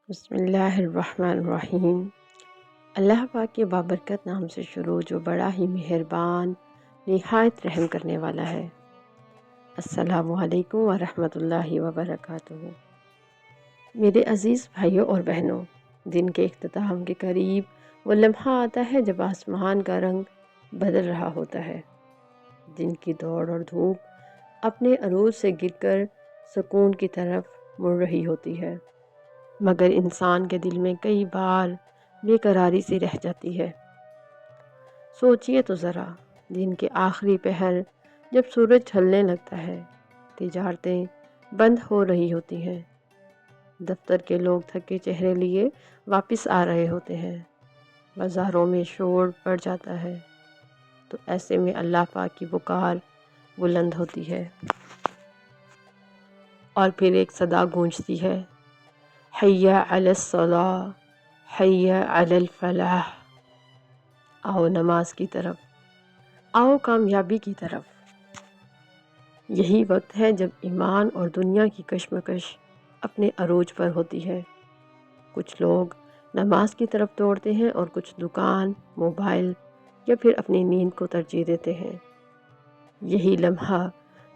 بسم اللہ الرحمن الرحیم۔ اللہ پاک کے بابرکت نام سے شروع جو بڑا ہی مہربان نہایت رحم کرنے والا ہے۔ السلام علیکم ورحمۃ اللہ وبرکاتہ۔ میرے عزیز بھائیوں اور بہنوں، دن کے اختتام کے قریب وہ لمحہ آتا ہے جب آسمان کا رنگ بدل رہا ہوتا ہے۔ دن کی دوڑ اور دھوپ اپنے عروج سے گر کر سکون کی طرف مڑ رہی ہوتی ہے، مگر انسان کے دل میں کئی بار بے قراری سی رہ جاتی ہے۔ سوچئے تو ذرا، دن کے آخری پہر جب سورج ڈھلنے لگتا ہے، تجارتیں بند ہو رہی ہوتی ہیں، دفتر کے لوگ تھکے چہرے لیے واپس آ رہے ہوتے ہیں، بازاروں میں شور پڑ جاتا ہے، تو ایسے میں اللہ پاک کی پکار بلند ہوتی ہے اور پھر ایک صدا گونجتی ہے، حی علی الصلاۃ، حی علی الفلاح۔ آؤ نماز کی طرف، آؤ کامیابی کی طرف۔ یہی وقت ہے جب ایمان اور دنیا کی کشمکش اپنے عروج پر ہوتی ہے۔ کچھ لوگ نماز کی طرف دوڑتے ہیں اور کچھ دکان، موبائل یا پھر اپنی نیند کو ترجیح دیتے ہیں۔ یہی لمحہ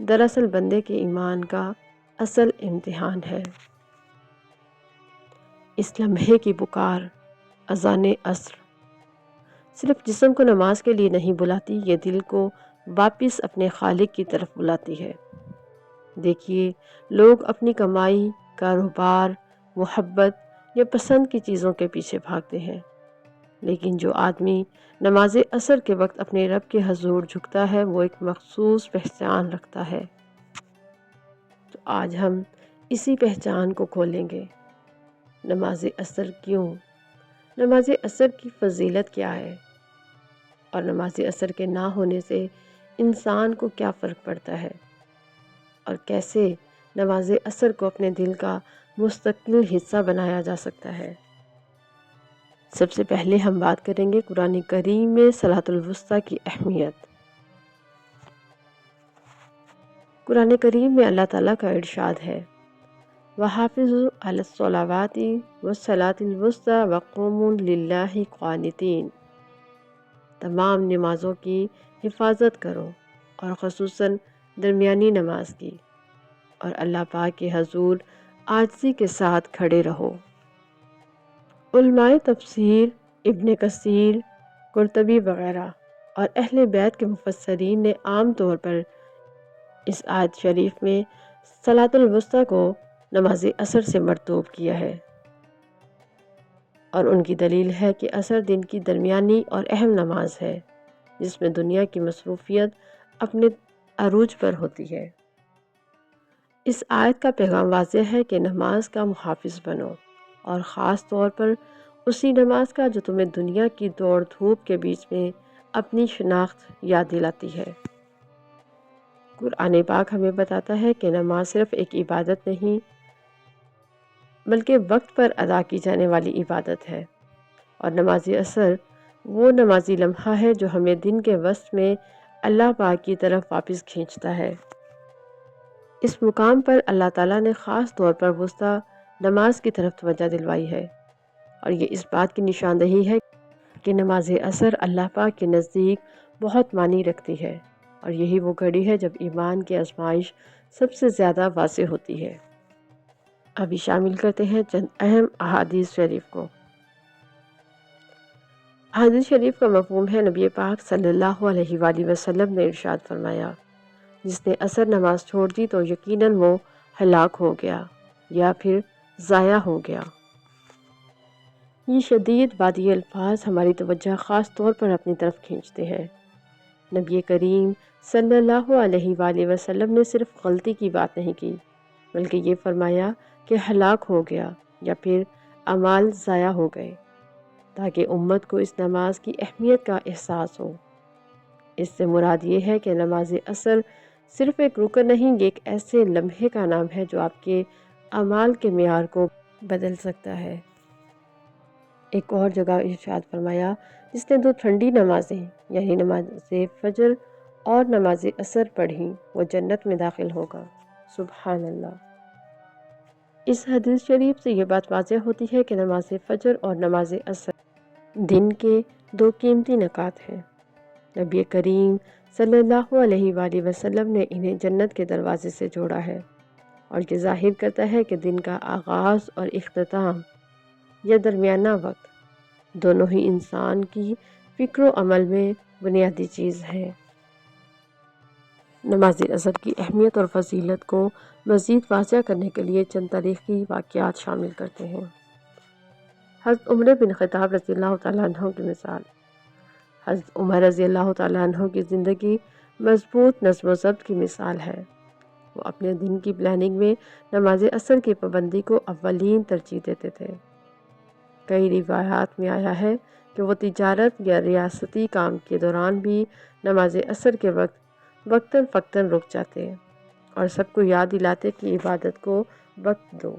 دراصل بندے کے ایمان کا اصل امتحان ہے۔ اس لمحے کی پکار، اذان عصر، صرف جسم کو نماز کے لیے نہیں بلاتی، یہ دل کو واپس اپنے خالق کی طرف بلاتی ہے۔ دیکھیے، لوگ اپنی کمائی، کاروبار، محبت یا پسند کی چیزوں کے پیچھے بھاگتے ہیں، لیکن جو آدمی نماز عصر کے وقت اپنے رب کے حضور جھکتا ہے، وہ ایک مخصوص پہچان رکھتا ہے۔ تو آج ہم اسی پہچان کو کھولیں گے۔ نماز عصر کیوں؟ نماز عصر کی فضیلت کیا ہے؟ اور نماز عصر کے نہ ہونے سے انسان کو کیا فرق پڑتا ہے؟ اور کیسے نماز عصر کو اپنے دل کا مستقل حصہ بنایا جا سکتا ہے؟ سب سے پہلے ہم بات کریں گے قرآن کریم میں صلاۃ الوسطیٰ کی اہمیت۔ قرآن کریم میں اللہ تعالیٰ کا ارشاد ہے، وَحَافِظُوا عَلَى الصَّلَوَاتِ وَالصَّلَاةِ الْوُسْطَىٰ وَقُومُوا لِلَّهِ قَانِتِينَ۔ تمام نمازوں کی حفاظت کرو اور خصوصاً درمیانی نماز کی، اور اللہ پاک کے حضور عاجزی کے ساتھ کھڑے رہو۔ علماء تفسیر، ابن کثیر، قرطبی وغیرہ اور اہل بیت کے مفسرین نے عام طور پر اس آیت شریف میں صلاۃ الوسطیٰ کو نماز عصر سے مرطوب کیا ہے، اور ان کی دلیل ہے کہ عصر دن کی درمیانی اور اہم نماز ہے جس میں دنیا کی مصروفیت اپنے عروج پر ہوتی ہے۔ اس آیت کا پیغام واضح ہے کہ نماز کا محافظ بنو، اور خاص طور پر اسی نماز کا جو تمہیں دنیا کی دوڑ دھوپ کے بیچ میں اپنی شناخت یاد دلاتی ہے۔ قرآن پاک ہمیں بتاتا ہے کہ نماز صرف ایک عبادت نہیں بلکہ وقت پر ادا کی جانے والی عبادت ہے، اور نماز عصر وہ نمازی لمحہ ہے جو ہمیں دن کے وسط میں اللہ پاک کی طرف واپس کھینچتا ہے۔ اس مقام پر اللہ تعالیٰ نے خاص طور پر وسطیٰ نماز کی طرف توجہ دلوائی ہے، اور یہ اس بات کی نشاندہی ہے کہ نماز عصر اللہ پاک کے نزدیک بہت معنی رکھتی ہے، اور یہی وہ گھڑی ہے جب ایمان کی آزمائش سب سے زیادہ واضح ہوتی ہے۔ ابھی شامل کرتے ہیں چند اہم احادیث شریف کو۔ احادیث شریف کا مفہوم ہے، نبی پاک صلی اللہ علیہ وآلہ وسلم نے ارشاد فرمایا، جس نے عصر نماز چھوڑ دی تو یقیناً وہ ہلاک ہو گیا یا پھر ضائع ہو گیا۔ یہ شدید بادی الفاظ ہماری توجہ خاص طور پر اپنی طرف کھینچتے ہیں۔ نبی کریم صلی اللہ علیہ وآلہ وسلم نے صرف غلطی کی بات نہیں کی، بلکہ یہ فرمایا کہ ہلاک ہو گیا یا پھر اعمال ضائع ہو گئے، تاکہ امت کو اس نماز کی اہمیت کا احساس ہو۔ اس سے مراد یہ ہے کہ نماز عصر صرف ایک رکن نہیں، یہ ایک ایسے لمحے کا نام ہے جو آپ کے اعمال کے معیار کو بدل سکتا ہے۔ ایک اور جگہ ارشاد فرمایا، جس نے دو ٹھنڈی نمازیں یعنی نماز فجر اور نماز عصر پڑھی، وہ جنت میں داخل ہوگا۔ سبحان اللہ۔ اس حدیث شریف سے یہ بات واضح ہوتی ہے کہ نماز فجر اور نماز عصر دن کے دو قیمتی نکات ہیں۔ نبی کریم صلی اللہ علیہ وآلہ وسلم نے انہیں جنت کے دروازے سے جوڑا ہے، اور یہ ظاہر کرتا ہے کہ دن کا آغاز اور اختتام یا درمیانہ وقت دونوں ہی انسان کی فکر و عمل میں بنیادی چیز ہے۔ نماز عصر کی اہمیت اور فضیلت کو مزید واضح کرنے کے لیے چند تاریخی واقعات شامل کرتے ہیں۔ حضرت عمر بن خطاب رضی اللہ تعالیٰ عنہ کی مثال۔ حضرت عمر رضی اللہ تعالیٰ عنہ کی زندگی مضبوط نظم و ضبط کی مثال ہے۔ وہ اپنے دن کی پلاننگ میں نماز عصر کی پابندی کو اولین ترجیح دیتے تھے۔ کئی روایات میں آیا ہے کہ وہ تجارت یا ریاستی کام کے دوران بھی نماز عصر کے وقت وقتاً فوقتاً رک جاتے اور سب کو یاد دلاتے کہ عبادت کو وقت دو۔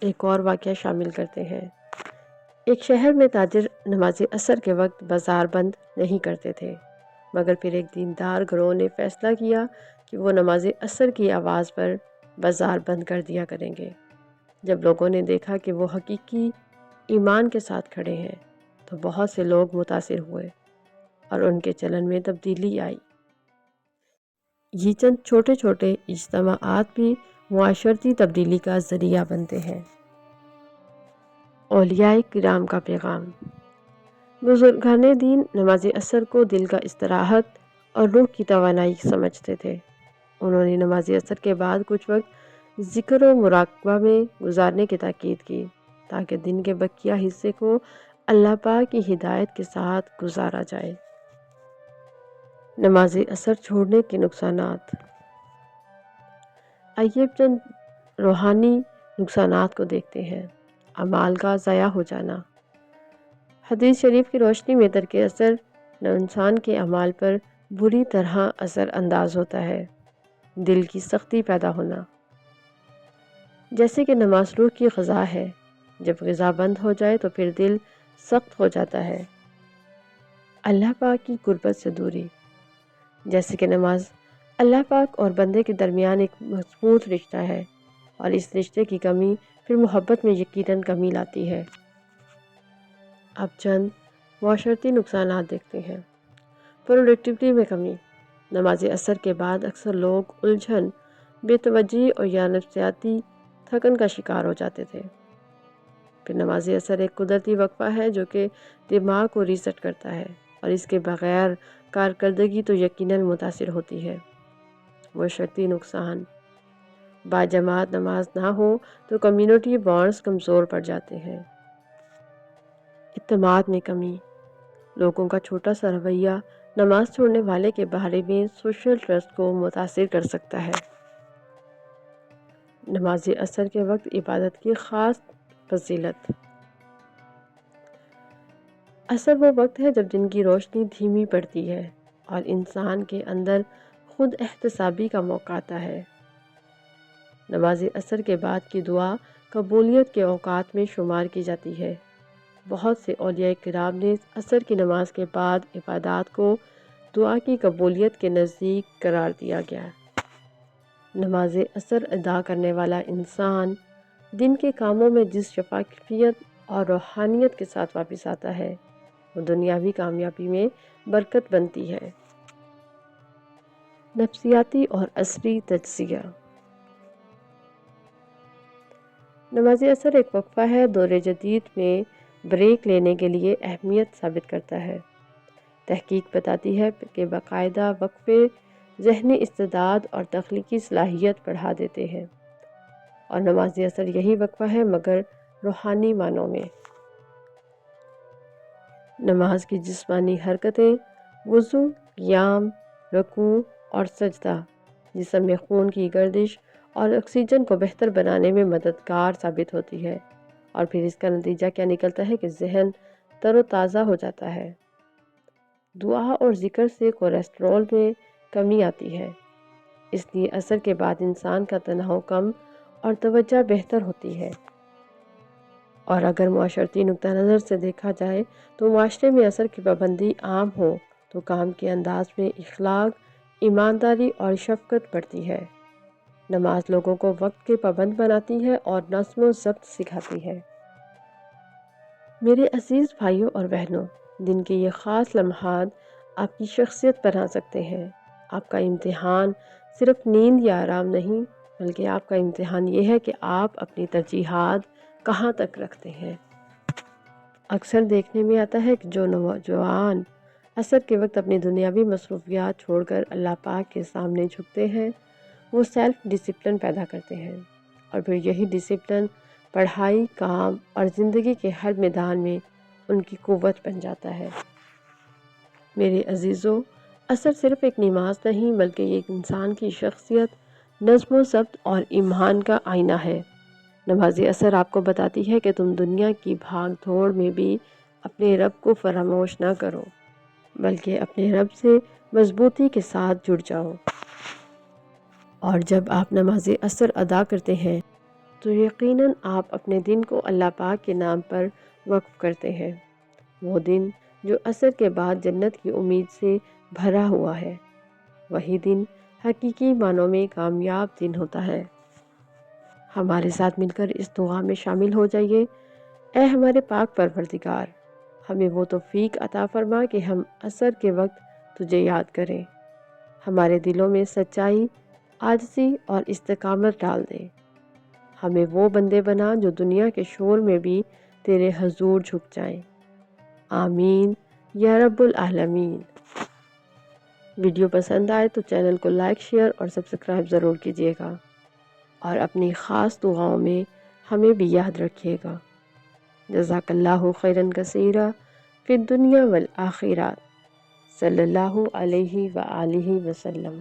ایک اور واقعہ شامل کرتے ہیں۔ ایک شہر میں تاجر نماز عصر کے وقت بازار بند نہیں کرتے تھے، مگر پھر ایک دیندار گروہ نے فیصلہ کیا کہ وہ نماز عصر کی آواز پر بازار بند کر دیا کریں گے۔ جب لوگوں نے دیکھا کہ وہ حقیقی ایمان کے ساتھ کھڑے ہیں تو بہت سے لوگ متاثر ہوئے اور ان کے چلن میں تبدیلی آئی۔ یہ چند چھوٹے چھوٹے اجتماعات بھی معاشرتی تبدیلی کا ذریعہ بنتے ہیں۔ اولیاء کرام کا پیغام۔ بزرگان دین نماز عصر کو دل کا استراحت اور روح کی توانائی سمجھتے تھے۔ انہوں نے نماز عصر کے بعد کچھ وقت ذکر و مراقبہ میں گزارنے کی تاکید کی تاکہ دن کے بقیہ حصے کو اللہ پاک کی ہدایت کے ساتھ گزارا جائے۔ نماز عصر چھوڑنے کے نقصانات۔ آئیے چند روحانی نقصانات کو دیکھتے ہیں۔ اعمال کا ضائع ہو جانا۔ حدیث شریف کی روشنی میں ترک عصر انسان کے اعمال پر بری طرح اثر انداز ہوتا ہے۔ دل کی سختی پیدا ہونا۔ جیسے کہ نماز روح کی غذا ہے، جب غذا بند ہو جائے تو پھر دل سخت ہو جاتا ہے۔ اللہ پاک کی قربت سے دوری۔ جیسے کہ نماز اللہ پاک اور بندے کے درمیان ایک مضبوط رشتہ ہے، اور اس رشتے کی کمی پھر محبت میں یقیناً کمی لاتی ہے۔ اب چند معاشرتی نقصانات دیکھتے ہیں۔ پروڈکٹیوٹی میں کمی۔ نماز عصر کے بعد اکثر لوگ الجھن، بے توجہی اور یا نفسیاتی تھکن کا شکار ہو جاتے تھے۔ پھر نماز عصر ایک قدرتی وقفہ ہے جو کہ دماغ کو ریسٹ کرتا ہے، اور اس کے بغیر کارکردگی تو یقیناً متاثر ہوتی ہے۔ معاشرتی نقصان۔ باجماعت نماز نہ ہو تو کمیونٹی بانڈز کمزور پڑ جاتے ہیں۔ اعتماد میں کمی۔ لوگوں کا چھوٹا سا رویہ نماز چھوڑنے والے کے بارے میں سوشل ٹرسٹ کو متاثر کر سکتا ہے۔ نماز عصر کے وقت عبادت کی خاص فضیلت۔ عصر وہ وقت ہے جب دن کی روشنی دھیمی پڑتی ہے اور انسان کے اندر خود احتسابی کا موقع آتا ہے۔ نماز عصر کے بعد کی دعا قبولیت کے اوقات میں شمار کی جاتی ہے۔ بہت سے اولیاء کرام نے عصر کی نماز کے بعد عبادات کو دعا کی قبولیت کے نزدیک قرار دیا گیا۔ نماز عصر ادا کرنے والا انسان دن کے کاموں میں جس شفافیت اور روحانیت کے ساتھ واپس آتا ہے، وہ دنیاوی کامیابی میں برکت بنتی ہے۔ نفسیاتی اور عصری تجزیہ۔ نماز عصر ایک وقفہ ہے، دور جدید میں بریک لینے کے لیے اہمیت ثابت کرتا ہے۔ تحقیق بتاتی ہے کہ باقاعدہ وقفے ذہنی استعداد اور تخلیقی صلاحیت بڑھا دیتے ہیں، اور نماز عصر یہی وقفہ ہے مگر روحانی معنوں میں۔ نماز کی جسمانی حرکتیں، وضو، قیام، رکوع اور سجدہ جسم میں خون کی گردش اور آکسیجن کو بہتر بنانے میں مددگار ثابت ہوتی ہے، اور پھر اس کا نتیجہ کیا نکلتا ہے کہ ذہن تر و تازہ ہو جاتا ہے۔ دعا اور ذکر سے کولیسٹرول میں کمی آتی ہے، اس لیے عصر کے بعد انسان کا تناؤ کم اور توجہ بہتر ہوتی ہے۔ اور اگر معاشرتی نقطہ نظر سے دیکھا جائے تو معاشرے میں عصر کی پابندی عام ہو تو کام کے انداز میں اخلاق، ایمانداری اور شفقت بڑھتی ہے۔ نماز لوگوں کو وقت کے پابند بناتی ہے اور نظم و ضبط سکھاتی ہے۔ میرے عزیز بھائیوں اور بہنوں، دن کے یہ خاص لمحات آپ کی شخصیت بنا سکتے ہیں۔ آپ کا امتحان صرف نیند یا آرام نہیں، بلکہ آپ کا امتحان یہ ہے کہ آپ اپنی ترجیحات کہاں تک رکھتے ہیں۔ اکثر دیکھنے میں آتا ہے کہ جو نوجوان عصر کے وقت اپنی دنیاوی مصروفیات چھوڑ کر اللہ پاک کے سامنے جھکتے ہیں، وہ سیلف ڈسپلن پیدا کرتے ہیں، اور پھر یہی ڈسپلن پڑھائی، کام اور زندگی کے ہر میدان میں ان کی قوت بن جاتا ہے۔ میرے عزیزو، عصر صرف ایک نماز نہیں بلکہ یہ ایک انسان کی شخصیت، نظم و ضبط اور ایمان کا آئینہ ہے۔ نماز عصر آپ کو بتاتی ہے کہ تم دنیا کی بھاگ دوڑ میں بھی اپنے رب کو فراموش نہ کرو، بلکہ اپنے رب سے مضبوطی کے ساتھ جڑ جاؤ۔ اور جب آپ نماز عصر ادا کرتے ہیں تو یقیناً آپ اپنے دن کو اللہ پاک کے نام پر وقف کرتے ہیں، وہ دن جو عصر کے بعد جنت کی امید سے بھرا ہوا ہے۔ وہی دن حقیقی معنوں میں کامیاب دن ہوتا ہے۔ ہمارے ساتھ مل کر اس دعا میں شامل ہو جائیے۔ اے ہمارے پاک پروردگار، ہمیں وہ توفیق عطا فرما کہ ہم عصر کے وقت تجھے یاد کریں، ہمارے دلوں میں سچائی، عاجزی اور استقامت ڈال دے۔ ہمیں وہ بندے بنا جو دنیا کے شور میں بھی تیرے حضور جھک جائیں۔ آمین یا رب العالمین۔ ویڈیو پسند آئے تو چینل کو لائک، شیئر اور سبسکرائب ضرور کیجیے گا، اور اپنی خاص دعاؤں میں ہمیں بھی یاد رکھیے گا۔ جزاک اللہ خیراً کثیرا فی الدنیا والآخرہ، صلی اللہ علیہ وآلہ وسلم۔